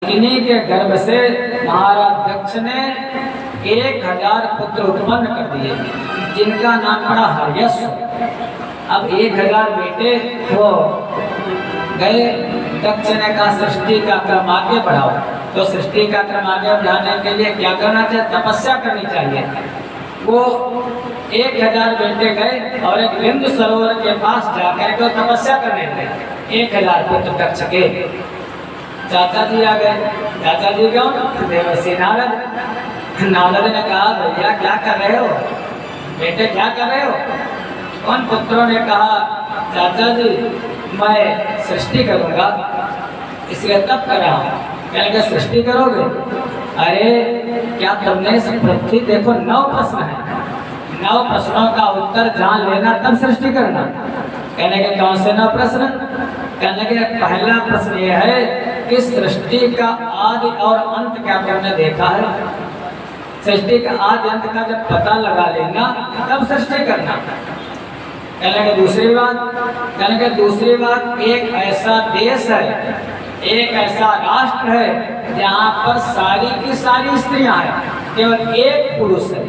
इन्हीं के गर्भ से महाराज दक्ष ने 1000 पुत्र उत्पन्न कर दिए, जिनका नाम पड़ा हर्यश्व। अब 1000 बेटे वो गए। दक्ष ने कहा सृष्टि का क्रम आगे बढ़ाओ। तो सृष्टि का क्रम आगे बढ़ाने के लिए क्या करना चाहिए? तपस्या करनी चाहिए। वो 1000 बेटे गए और एक बिंदु सरोवर के पास जाकर के तपस्या करने लगे। 1000 पुत्र दक्ष के। चाचा जी आ गए। चाचा जी क्यों? देवर्षि नारद। नारद ने कहा भैया क्या कर रहे हो बेटे, क्या कर रहे हो? उन पुत्रों ने कहा चाचा जी मैं सृष्टि करूंगा, इसलिए तप कर रहा हूँ। क्या सृष्टि करोगे? अरे क्या तुमने इस पृथ्वी, देखो 9 प्रश्न है, 9 प्रश्नों का उत्तर जान लेना तब सृष्टि करना। कहने के कौन से 9 प्रश्न? कहने के पहला प्रश्न ये है कि सृष्टि का आदि और अंत क्या तुमने देखा है? सृष्टि का आदि अंत का जब पता लगा लेना तब सृष्टि करना। कहने के दूसरी बात, एक ऐसा देश है, एक ऐसा राष्ट्र है जहाँ पर सारी की सारी स्त्रियां हैं, केवल एक पुरुष है।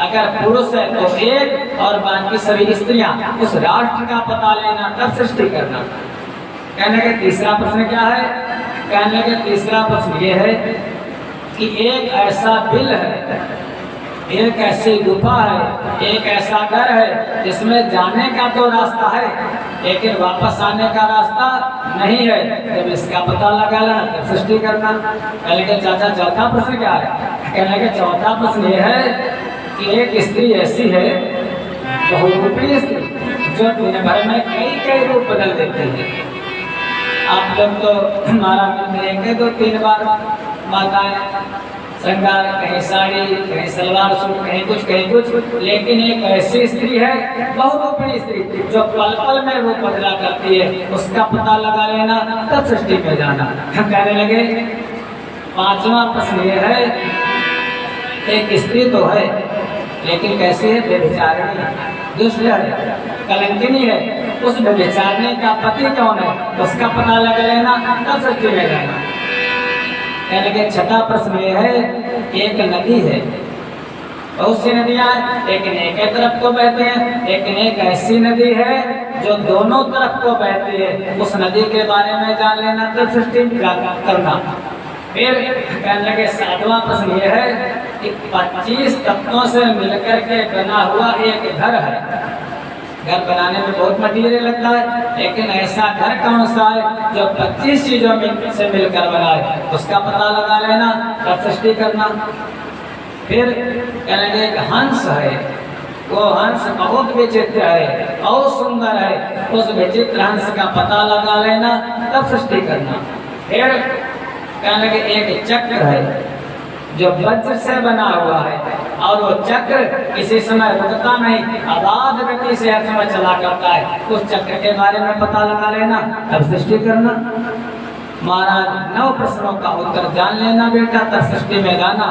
अगर पुरुष है तो एक और बाकी सभी स्त्रियां, उस राष्ट्र का पता लेना तब सृष्टि करना। कहने के तीसरा प्रश्न क्या है? कहने के तीसरा प्रश्न ये है कि एक ऐसा बिल है, एक ऐसी गुफा है, एक ऐसा घर है जिसमें जाने का तो रास्ता है लेकिन वापस आने का रास्ता नहीं है। जब इसका पता लगाना तब सृष्टि करना। कहने के चाचा चौथा प्रश्न क्या है? कहने के चौथा प्रश्न ये है कि एक स्त्री ऐसी है, बहुरूपी स्त्री, जो दिन भर में कई रूप बदल देती है। आप लोग तो हमारा मिलेंगे 2-3 बार माताएं श्रृंगार, कहीं साड़ी, कहीं सलवार सूट, कहीं कुछ, लेकिन एक ऐसी स्त्री है, बहुरूपी स्त्री, जो पल पल में रूप बदला करती है, उसका पता लगा लेना तब सृष्टि में जाना। कहने लगे पांचवा प्रश्न ये है, एक स्त्री तो है लेकिन कैसी है? व्यभिचारिणी, दुष्ट है, कलंकिनी है। उस व्यभिचारिणी का पति कौन है? उसका पता लगा लेना तब सृष्टि में जाना। कहने के छठा प्रश्न ये है, एक नदी है, बहुत सी नदियां हैं लेकिन एक ही तरफ को बहते हैं, लेकिन एक ऐसी नदी है जो दोनों तरफ को बहती है। उस नदी के बारे में जान लेना तब सृष्टि करना। फिर कहने लगे सातवां प्रश्न ये है कि 25 तत्वों से मिलकर के बना हुआ एक घर है। घर बनाने में बहुत मटीरियल लगता है, लेकिन ऐसा घर कौन सा है जो 25 चीजों से मिलकर बना है? उसका पता लगा लेना तब सृष्टि करना। फिर कहने लगे एक हंस है, वो हंस बहुत विचित्र है, बहुत सुंदर है, उस विचित्र हंस का पता लगा लेना तब सृष्टि करना। फिर कहने लगे एक चक्र है जो वज्र से बना हुआ है और वो चक्र किसी समय रुकता नहीं, अबाध गति से हर समय चला करता है। उस चक्र के बारे में पता लगा लेना तब सृष्टि करना। महाराज 9 प्रश्नों का उत्तर जान लेना बेटा तब सृष्टि में जाना।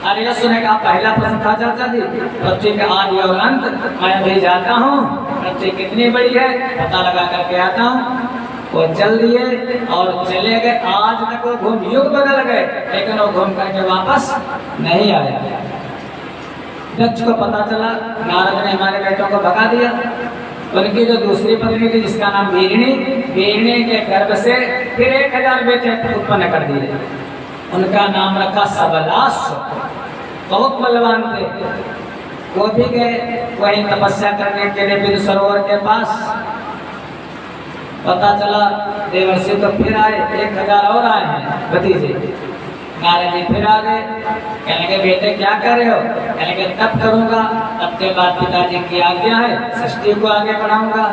हर्यश्व ने कहा पहला प्रश्न था चाचा जी, पृथ्वी का आदि और अंत, मैं अभी जाता हूँ, पृथ्वी कितनी बड़ी है पता लगा करके आता हूँ। वो चल दिए और चले गए। आज तक वो घूम युग बदल गए लेकिन वो घूम करके वापस नहीं आया। दक्ष को पता चला, नारद ने हमारे बेटों को भगा दिया। उनकी जो दूसरी पत्नी थी जिसका नाम वीरणी के गर्भ से फिर 1000 बेटे उत्पन्न कर दिए। उनका नाम रखा सबलाश्व, बहुत बलवान थे। वो भी गए वहीं तपस्या करने के लिए बिंदु सरोवर के पास। पता चला देवर्षि तो फिर आए, 1000 और आए हैं भतीजे। नारद जी फिर आ गए। कहने के बेटे क्या कर रहे हो? कहने के तप करूंगा, तब के बाद पिताजी की आज्ञा है सृष्टि को आगे बढ़ाऊंगा।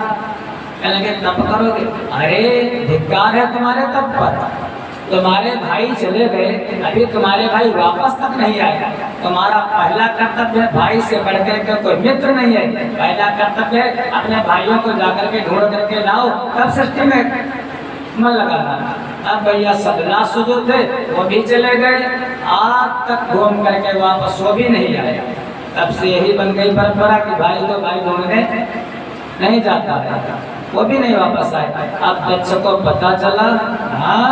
कहने के तप करोगे? अरे धिक्कार है तुम्हारे तप पर, तुम्हारे भाई चले गए, अभी तुम्हारे भाई वापस तक नहीं आए। तुम्हारा पहला कर्तव्य है, भाई से बढ़कर के कोई मित्र नहीं है। पहला कर्तव्य है अपने भाइयों को जाकर के ढूंढ करके लाओ, तब सृष्टि में मन लगाना। अब भैया सबलाश्व जो थे वो भी चले गए, आज तक घूम करके वापस वो भी नहीं आए। तब से यही बन गई परंपरा कि भाई तो भाई ढूंढने नहीं जाता है, वो भी नहीं वापस आए। अब दक्ष को पता चला हाँ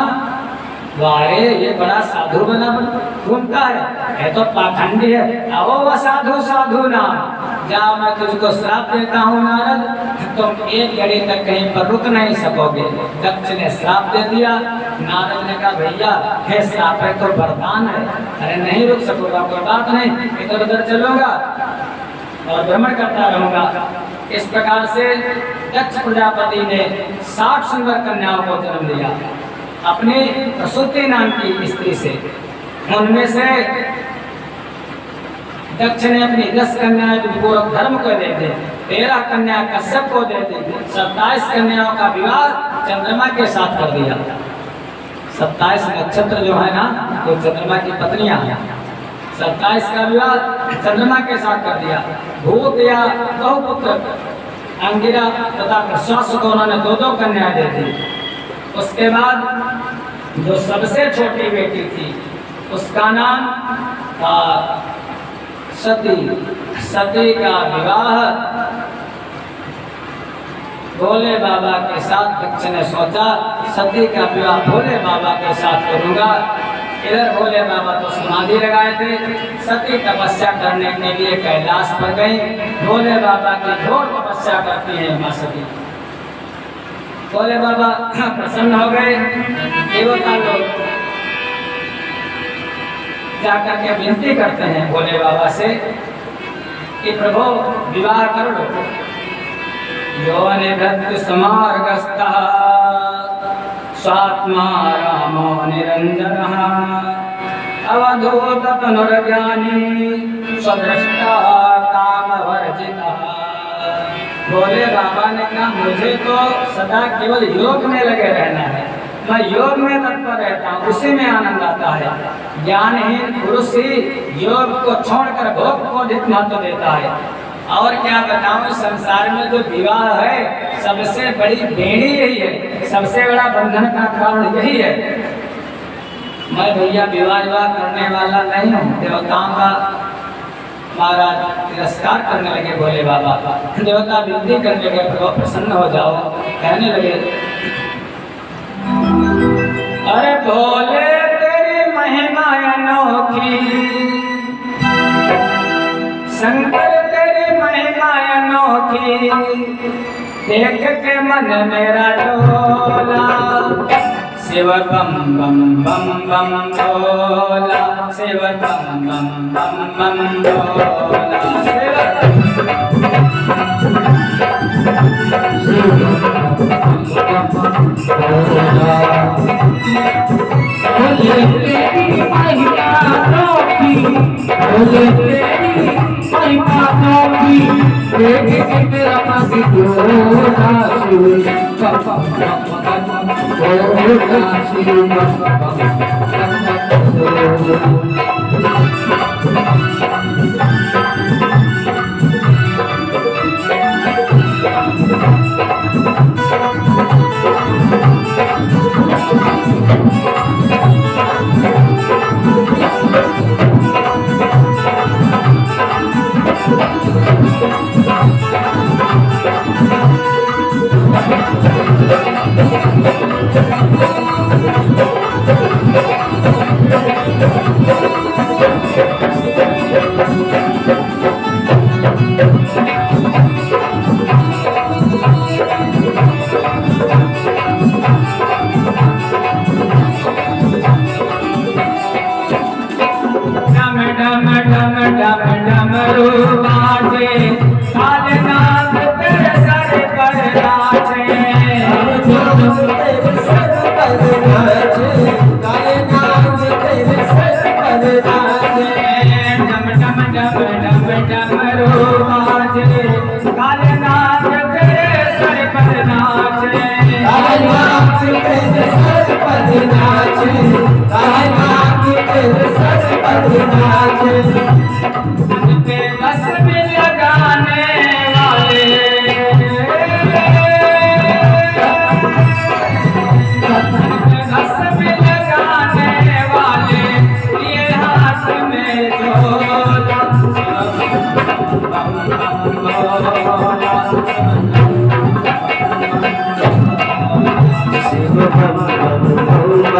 वारे ये बड़ा साधु बना घूमता है, तो पाखंडी है। आओ वह साधु साधु नाम, जा मैं तुझको श्राप देता हूँ नारद, तुम एक घड़ी तक कहीं पर रुक नहीं सकोगे। दक्ष ने श्राप दे दिया। नारद ने कहा भैया है श्राप है तो वरदान है, अरे नहीं रुक सकूंगा, कोई बात नहीं, इधर उधर चलूंगा और भ्रमण करता रहूंगा। इस प्रकार से दक्ष प्रजापति ने 60 सुंदर कन्याओं को जन्म दिया अपनी प्रसूति नाम की स्त्री से। उनमें से दक्ष ने अपनी 10 कन्याएं पूर्व धर्म को दे दी, 13 कन्या कश्यप को दे दी, 27 कन्याओं का विवाह चंद्रमा के साथ कर दिया। 27 नक्षत्र जो है ना वो चंद्रमा की पत्नियां हैं। 27 का विवाह चंद्रमा के साथ कर दिया। भूत या बहुपुत्र अंगिरा तथा प्रश्वास को उन्होंने 2-2 कन्या दे दी। उसके बाद जो सबसे छोटी बेटी थी उसका नाम था सती। सती का विवाह भोले बाबा के साथ दक्ष ने सोचा सती का विवाह भोले बाबा के साथ करूंगा। इधर भोले बाबा तो समाधि लगाए थे, सती तपस्या करने के लिए कैलाश पर गई। भोले बाबा की घोर तपस्या करती है मां सती। भोले बाबा प्रसन्न हो गए। देवता लोग जाकर के विनती करते हैं भोले बाबा से कि प्रभु विवाह कर लो। यो निवृत्त समार्गस्था स्वात्मा रामो निरंजनः अवधूत तनुर्ज्ञानी स्वदृष्टा कामवर्जितः। भोले बाबा ने कहा मुझे तो सदा केवल योग में लगे रहना है, मैं योग में तत्पर रहता हूँ, उसी में आनंद आता है। ज्ञानहीन पुरुष ही योग को छोड़कर भोग को अधिक महत्व देता है। और क्या बताऊं, संसार में जो विवाह है सबसे बड़ी बेड़ी यही है, सबसे बड़ा बंधन का कारण यही है। मैं भैया विवाह करने वाला नहीं हूँ। देवताओं का महाराज तिरस्कार करने लगे भोले बाबा। देवता विनती करने लगे प्रभु प्रसन्न हो जाओ। कहने लगे अरे भोले तेरी महिमा अनोखी, शंकर तेरी महिमा अनोखी, देख के मन मेरा डोला। शिव बम बम बम बम बोला, शिव बम बम बम बम बोला, शिव बम बम बम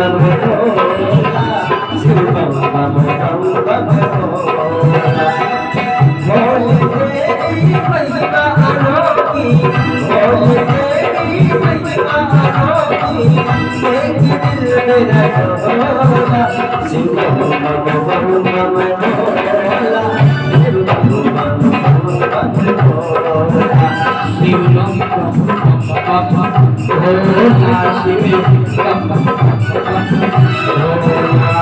बम भोला शिव बम बम बम बम भोला शिव बम बम बम बम भोला शिव बम बम बम भोला शिव बम बम भोला।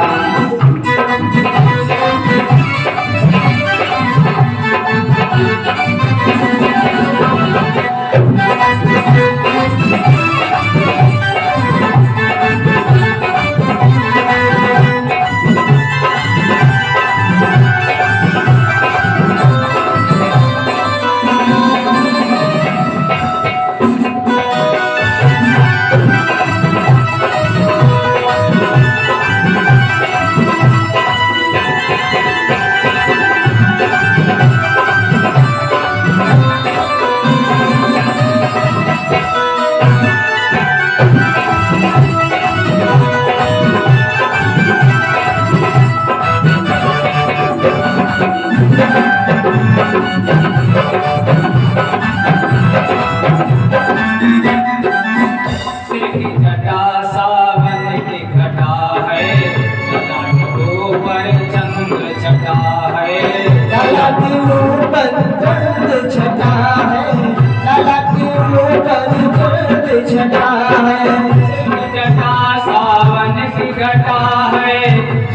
सावन की घटा है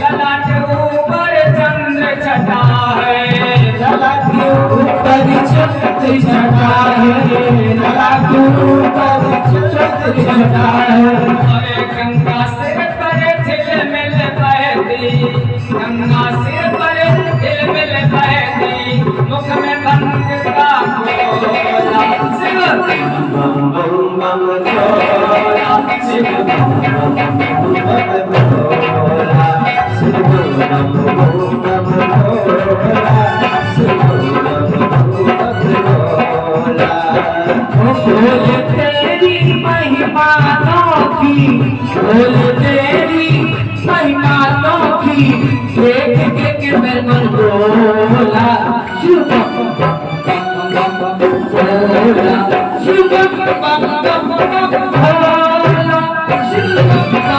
ललाट ऊपर चंद्र छटा है ललाट ऊपर चंद्र छटा है ललाट ऊपर चंद्र छटा है अरे गंगा सिर पर झिलमिल बहती गंगा सिर पर झिलमिल बहती मुख में भंग का गोला शिव बम बम बम भोला शिव बम बम बम भोला शिव बम बम बम भोला शिव बम बम भोला। बोल तेरी महिमा अनोखी बोल तेरी महिमा अनोखी देख के मेरे मन डोला शिव बम बम बम भोला शिव बम बम बम भोला शिव बम बम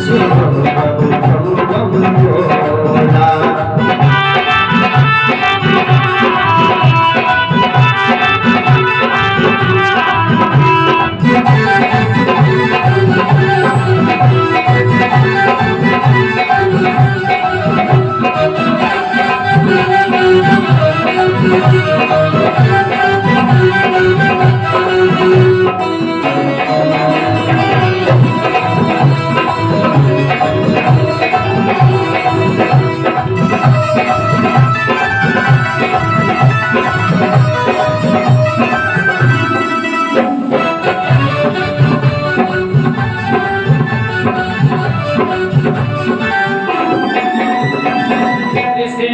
शिव बम बम भोला।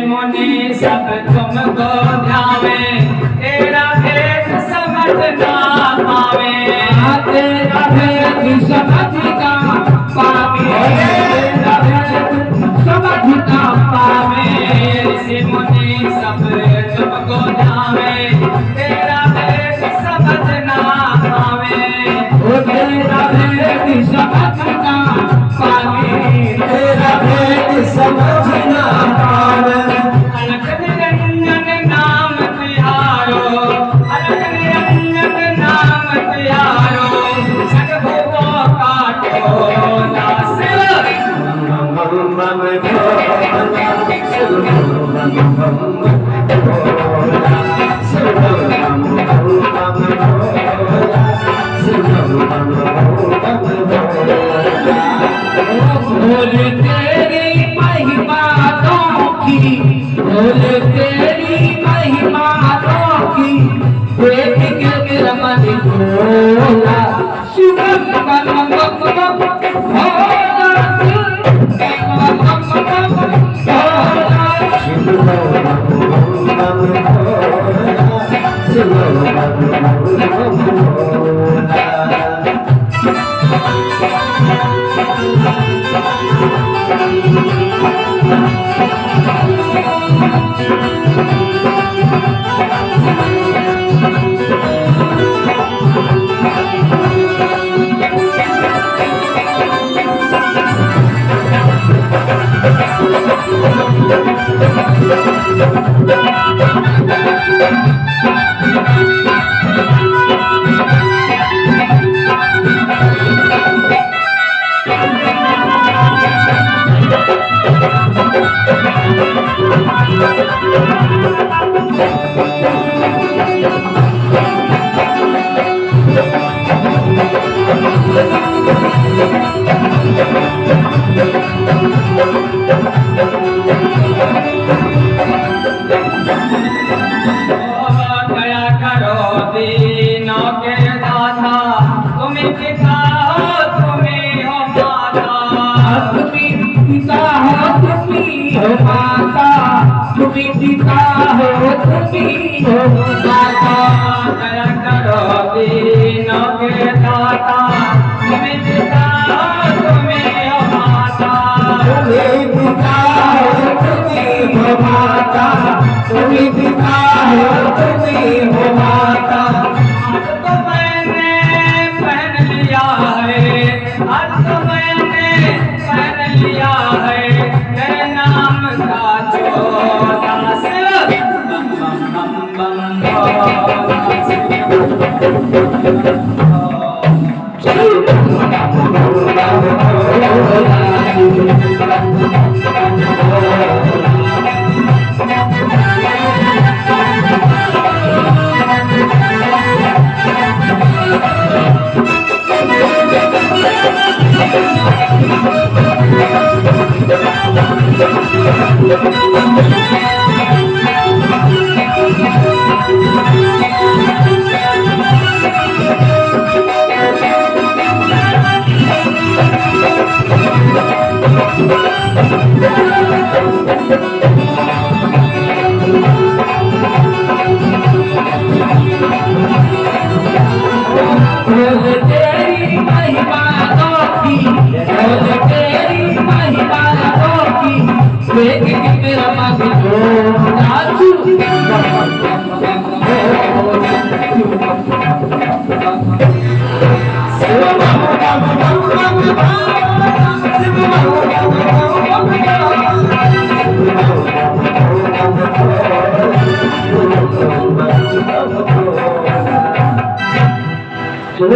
मुनि सब तुमको ध्यावे तेरा भेद समझ ना पावे तेरा भेद समझ ना पावे तेरा भेद समझ ना पावे ऋषि मुनि सब तुमको ध्यावे तेरा भेद समझ ना पावे तेरा भेद समझ ना पावे तेरा भेद समझ ना पावे अलख निरंजन नाम तिहारो अलख निरंजन नाम तिहारो सद्भुतों का टोला शिव बम बम बम भोला शिव बम बम बम भोला शिव बम बम बम भोला शिव बम बम बम भोला। बोल तेरी महिमा अनोखी बोल तेरी महिमा अनोखी देख के मेरा मन डोला शिव बम बम बम भोला बम बम बम भोला शिव बम बम भोला शिव बम बम भोला।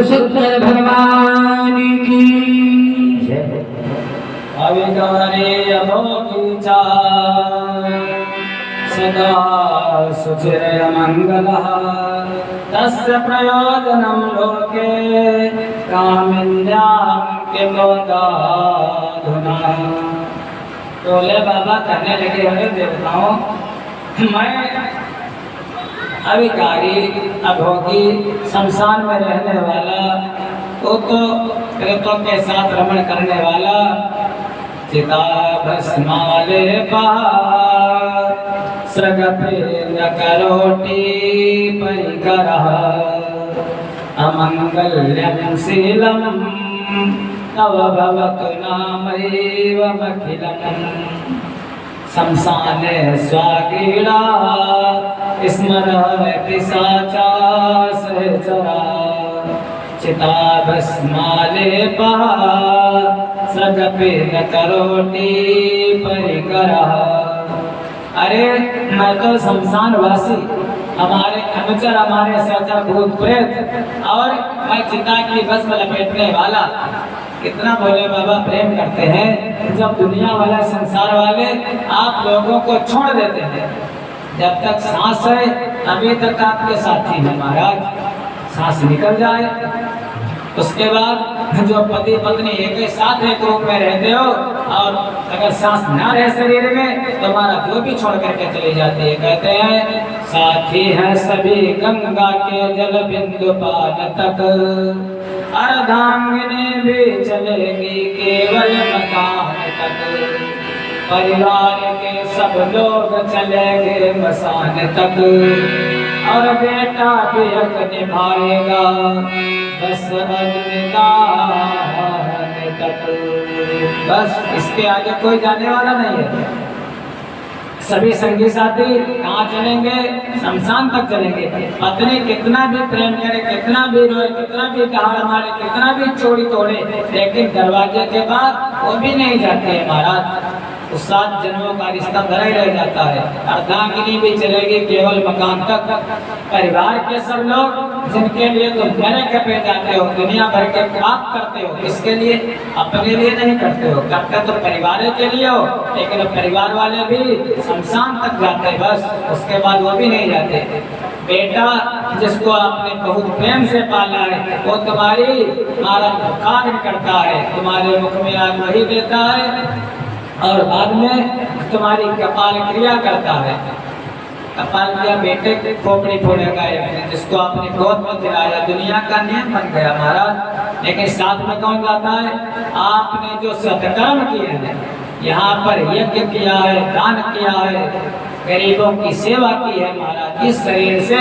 शंकर भगवान की जय। अविकारी अभोगीचा सदा सुचिर मंगलः तस्य प्रयोजनं लोके कामिन्यां किमोदाधुना। बोले बाबा कहने लगे, अरे देवताओं, मैं अविकारी अभोगी शमशान में रहने वाला, वो तो प्रेतों के साथ रमण करने वाला, चिता भस्माले पहाड़ सृग न करोटी परिकरः अमंगल्यं शीलम् तव भवतु नामैवमखिलम्। शमशाने स्वाक्रीडा स्मरः पिशाचा सहचरा चिता भस्मालेपः सृगपि न करोति परिकरः। अरे मैं तो शमशान वासी, हमारे अनुचर, हमारे सहचर भूत प्रेत, और मैं चिता की भस्म लपेटने वाला। कितना भोले बाबा प्रेम करते हैं, जब दुनिया वाले संसार वाले आप लोगों को छोड़ देते हैं। जब तक सांस है अभी तक आपके साथी हैं महाराज, सांस निकल जाए उसके बाद जो पति पत्नी एक ही साथ एक रूप में रहते हो, और अगर सांस ना रहे शरीर में तो हमारा जो भी छोड़ करके चली जाती है। कहते हैं साथी हैं सभी गंगा के जल बिंदु पान तक, अर्धांगिनी भी चलेगी केवल मकान तक, परिवार के सब लोग चलेंगे मसान तक, और बेटा भी हक निभाएगा बस अग्निदान तक। बस इसके आगे कोई जाने वाला नहीं है। सभी संगी साथी कहाँ चलेंगे? शमशान तक चलेंगे। पत्नी कितना भी प्रेम करे, कितना भी रोए, कितना भी कहाड़ मारे, कितना भी चोरी तोड़े, लेकिन दरवाजे के बाद वो भी नहीं जाते हैं महाराज। तो 7 जन्मों का रिश्ता धरा ही रह जाता है। अर्धांगिनी भी चलेगी केवल मकान तक। परिवार के सब लोग जिनके लिए तुम नरक पे जाते हो, दुनिया भर के पाप करते हो, इसके लिए अपने लिए नहीं करते हो, करते तो परिवार के लिए हो, लेकिन परिवार वाले भी शमशान तक जाते हैं, बस उसके बाद वो भी नहीं जाते। बेटा जिसको आपने बहुत प्रेम से पाला है वो तुम्हारी मारा खान करता है, तुम्हारे मुख में आग वही देता है और बाद में तुम्हारी कपाल क्रिया करता है। कपाल क्रिया बेटे की खोपड़ी फोड़ेगा, जिसको आपने गोद में दिलाया। दुनिया का नियम बन गया महाराज, लेकिन साथ में कौन जाता है? आपने जो सत्कर्म किए हैं, यहाँ पर यज्ञ किया है, दान किया है, गरीबों की सेवा की है महाराज, इस शरीर से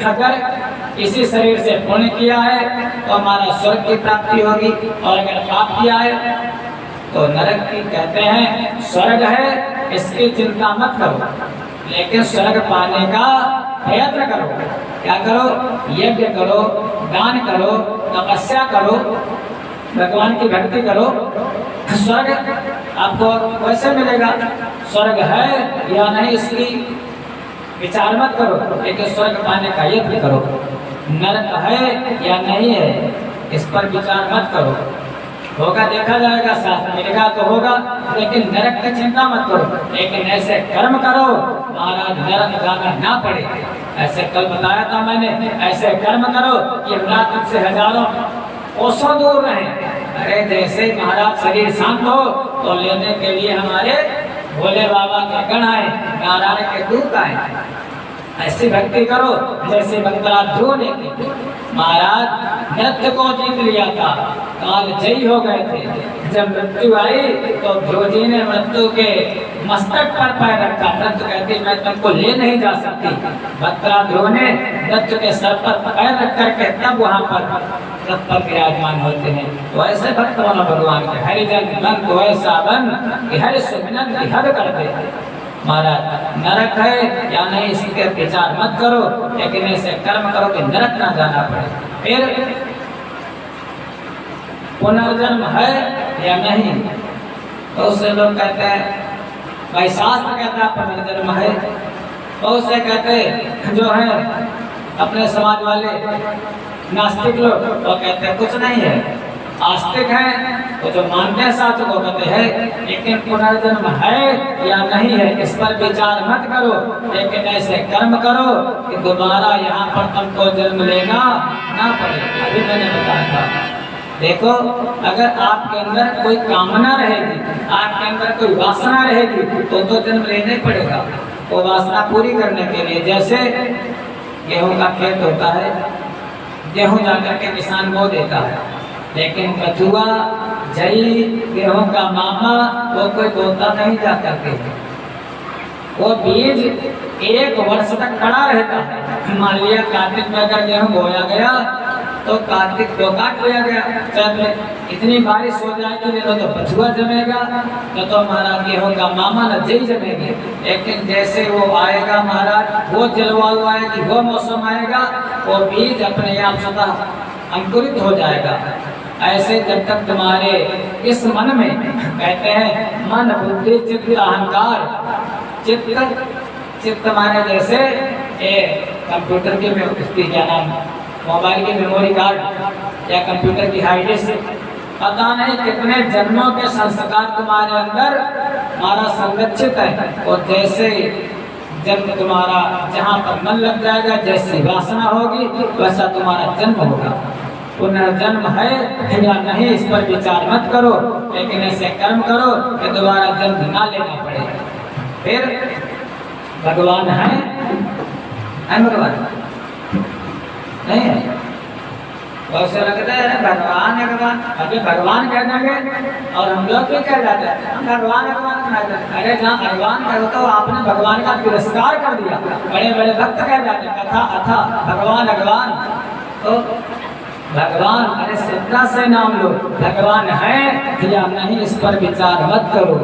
अगर इसी शरीर से पुण्य किया है तो हमारा स्वर्ग की प्राप्ति होगी, और अगर पाप किया है तो नरक की। कहते हैं स्वर्ग है इसकी चिंता मत करो, लेकिन स्वर्ग पाने का प्रयत्न करो। क्या करो? यज्ञ करो, दान करो, तपस्या करो, भगवान की भक्ति करो, स्वर्ग आपको वैसे मिलेगा। स्वर्ग है या नहीं इसकी विचार मत करो, लेकिन स्वर्ग पाने का यत्न करो। नरक है या नहीं है इस पर विचार मत करो, होगा देखा जाएगा, साथ मिलेगा तो होगा, लेकिन नरक की चिंता मत करो। लेकिन ऐसे कर्म करो महाराज नरक जाना ना पड़े। ऐसे कल बताया था मैंने, ऐसे कर्म करो कि अमृत से हजारों कोसों दूर रहे। अरे जैसे महाराज शरीर शांत हो तो लेने के लिए हमारे भोले बाबा के गण आए, नारायण के दूत आए। ऐसी भक्ति करो जैसे बंदरा ध्रुव ने की। महाराज नृत्य को जीत लिया था, काल जयी हो गए थे। जब मृत्यु आई तो ध्रुव जी ने मृत्यु के मस्तक पर पैर रखा। मृत्यु कहती मैं तुमको ले नहीं जा सकती। बंदरा ध्रुव ने मृत्यु के सर पर पैर रख करके तब वहाँ पर विराजमान होते हैं। तो ऐसे भक्त बनो भगवान के, हरिजन मन को ऐसा बन कि हरि सुमिरन की हद कर दे। महाराज नरक है या नहीं इसके विचार मत करो, लेकिन ऐसे कर्म करो कि नरक ना जाना पड़े। फिर पुनर्जन्म है या नहीं, तो उससे लोग कहते हैं भाई शास्त्र कहता है पुनर्जन्म है, बहुत से कहते जो है अपने समाज वाले नास्तिक लोग वो कहते हैं कुछ नहीं है। आस्तिक है तो जो मानते हैं शास्त्र को कहते हैं, लेकिन पुनर्जन्म है या नहीं है इस पर विचार मत करो, लेकिन ऐसे कर्म करो कि दोबारा यहाँ पर तुमको जन्म लेना ना पड़े। अभी मैंने बताया था, देखो अगर आपके अंदर कोई कामना रहेगी, आपके अंदर कोई वासना रहेगी तो जन्म लेना ही पड़ेगा। वो वासना पूरी करने के लिए, जैसे गेहूं का खेत होता है, गेहूं जाकर के किसान बो देता है, लेकिन बथुआ जई गेहूं का मामा वो कोई बोता नहीं जा करके, वो बीज 1 वर्ष तक खड़ा रहता है। मान लिया कार्तिक में अगर गेहूं बोया गया तो कार्तिक को काट लिया गया, जब इतनी बारिश हो जाएगी तो बथुआ जमेगा, तो महाराज गेहूं का मामा न जई जमेगी। लेकिन जैसे वो आएगा महाराज, वो जलवायु आएगी, वो मौसम आएगा, वो बीज अपने आप स्वतः अंकुरित हो जाएगा। ऐसे जब तक तुम्हारे इस मन में, कहते हैं मन बुद्धि चित्त अहंकार, चित्त माने जैसे कंप्यूटर की क्या नाम, मोबाइल की मेमोरी कार्ड या कंप्यूटर की हार्ड डिस्क, पता नहीं कितने जन्मों के संस्कार तुम्हारे अंदर हमारा संरक्षित है। और जैसे जब तुम्हारा जहाँ पर मन लग जाएगा, जैसी वासना होगी वैसा तुम्हारा जन्म होगा। पुनर्जन्म है या नहीं इस पर विचार मत करो, लेकिन ऐसे कर्म करो कि दोबारा जन्म ना लेना पड़े। फिर भगवान है भगवान नहीं है, वैसे लगता है भगवान है भगवान, अभी भगवान कह देंगे और हम लोग भी कह जाते हैं हम भगवान भगवान। अरे जहाँ भगवान कहो तो आपने भगवान का तिरस्कार कर दिया। बड़े बड़े भक्त कह जाते हैं कथा अथा भगवान भगवान, तो भगवान अरे श्रद्धा से नाम लो, भगवान है या नहीं इस पर विचार मत करो,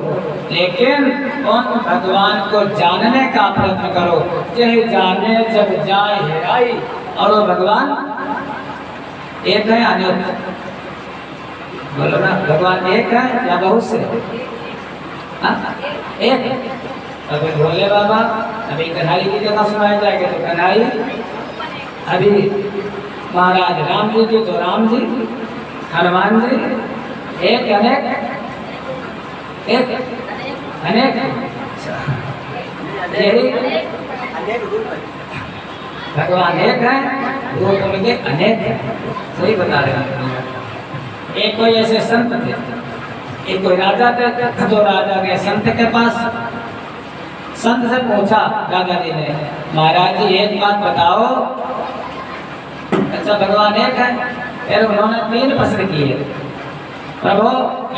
लेकिन उन भगवान को जानने का प्रयत्न करो। यही जाने जब जाए है आई, और वो भगवान एक है अनेक, बोलो ना भगवान एक है या बहुत से? हाँ? एक। अभी भोले बाबा, अभी कन्हैया की कथा सुनाई जाएगी तो कन्हैया, अभी महाराज राम जी की तो राम जी, हनुमान जी, एक अनेक, एक अनेक, यही भगवान एक है, रूप उनके अनेक है। सही बता रहे हैं। एक कोई ऐसे संत थे, एक कोई राजा थे, तो राजा गए संत के पास। संत से पूछा दादाजी ने, महाराज जी एक बात बताओ, अच्छा भगवान एक है? फिर उन्होंने 3 प्रश्न किए, प्रभु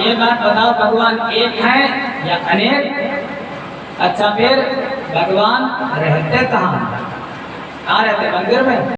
ये बात बताओ भगवान एक है या अनेक? अच्छा फिर भगवान रहते कहाँ? कहाँ रहते? मंदिर में?